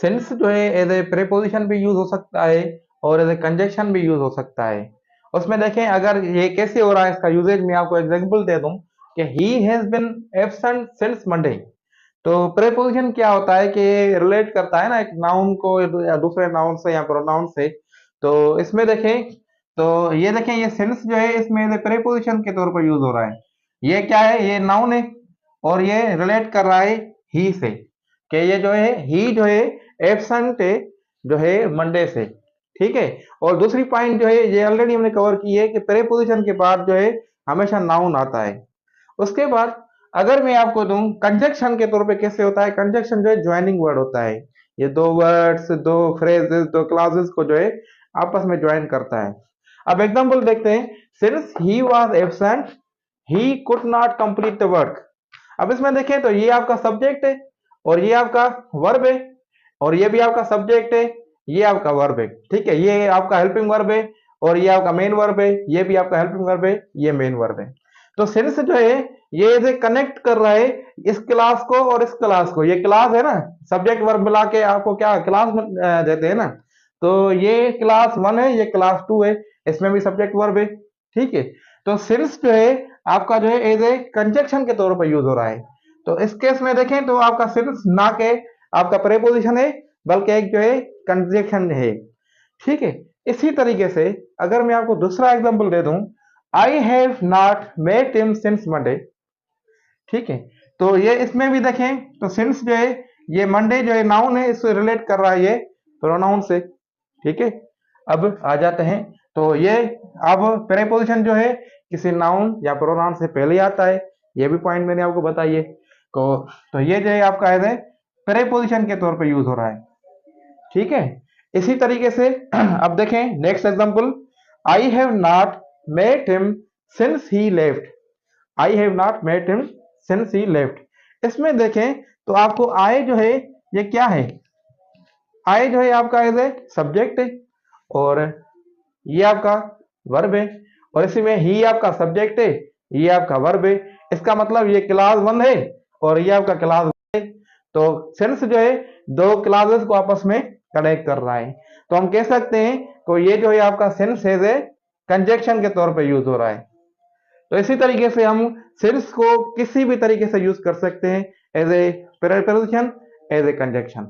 Since जो है as a preposition भी यूज हो सकता है और एज ए कंजक्शन भी यूज हो सकता है। उसमें देखें अगर ये कैसे हो रहा है इसका यूजेज, मैं आपको एग्जांपल दे दूं कि he has been absent since Monday. तो प्रीपोजिशन क्या होता है कि ये रिलेट करता है ना एक नाउन को या दूसरे नाउन से या प्रोनाउन से। तो इसमें देखें, तो ये देखें ये सिंस जो है इसमें प्रीपोजिशन के तौर पर यूज हो रहा है। ये क्या है, ये नाउन है और ये रिलेट कर रहा है ही से, कि ये जो है ही जो है एब्सेंट है जो है मंडे से। ठीक है। और दूसरी पॉइंट जो है ये ऑलरेडी हमने कवर की है कि प्रीपोजिशन के बाद जो है हमेशा नाउन आता है। उसके बाद अगर मैं आपको दूं कंजक्शन के तौर पे कैसे होता है, कंजक्शन जो है ज्वाइनिंग वर्ड होता है। ये दो वर्ड्स, दो फ्रेजेस, दो क्लॉजेस को जो है आपस में ज्वाइन करता है। अब एग्जांपल देखते हैं। Since he was absent he could not complete the work. अब इसमें देखें तो ये आपका सब्जेक्ट है और ये आपका वर्ब है और ये भी आपका सब्जेक्ट है, ये आपका वर्ब है। ठीक है, ये आपका हेल्पिंग वर्ब है और ये आपका मेन वर्ब है, ये भी आपका हेल्पिंग वर्ब है, ये मेन वर्ब है। तो सिंस जो है ये कनेक्ट कर रहा है इस क्लास को और इस क्लास को। ये क्लास है ना, सब्जेक्ट वर्ब मिला के आपको क्या क्लास देते हैं ना। तो ये क्लास 1 है, ये क्लास 2 है, इसमें भी सब्जेक्ट वर्ब है। ठीक है। तो सिंस जो है आपका जो है एज ए कंजक्शन के तौर पर यूज हो रहा है। तो इस केस में देखें तो आपका सिंस ना के आपका प्रीपोजिशन है बल्कि एक जो है कंजक्शन है। ठीक है। इसी तरीके से अगर मैं आपको दूसरा एग्जांपल दे दूं, I have not met him since Monday. ठीक है। तो ये इसमें भी देखें तो सिंस जो है ये मंडे जो है नाउन है, इससे रिलेट कर रहा है ये प्रोनाउन से। ठीक है। अब आ जाते हैं तो ये अब प्रीपोजिशन जो है किसी नाउन या प्रोनाउन से पहले आता है, ये भी पॉइंट मैंने आपको बताइए। तो ये जो है आपका है प्रीपोजिशन के तौर पे यूज हो रहा है। ठीक है। इसी तरीके से अब देखें next example, I have not met him since he left. I have not met him since he left. इसमें देखें तो आपको आई जो है ये क्या है, आई जो है आपका एज ए सब्जेक्ट है और ये आपका वर्ब है और इसी में ही आपका सब्जेक्ट है, ये आपका वर्ब है। इसका मतलब ये क्लास 1 है और ये आपका क्लास 1 है। तो सेंस जो है दो क्लासेस को आपस में कनेक्ट कर रहा है। तो हम कह सकते हैं तो ये जो है आपका सेंस एज ए कंजक्शन के तौर पे यूज हो रहा है। तो इसी तरीके से हम सेंस को किसी भी तरीके से यूज कर सकते हैं, as a preposition, as a conjunction.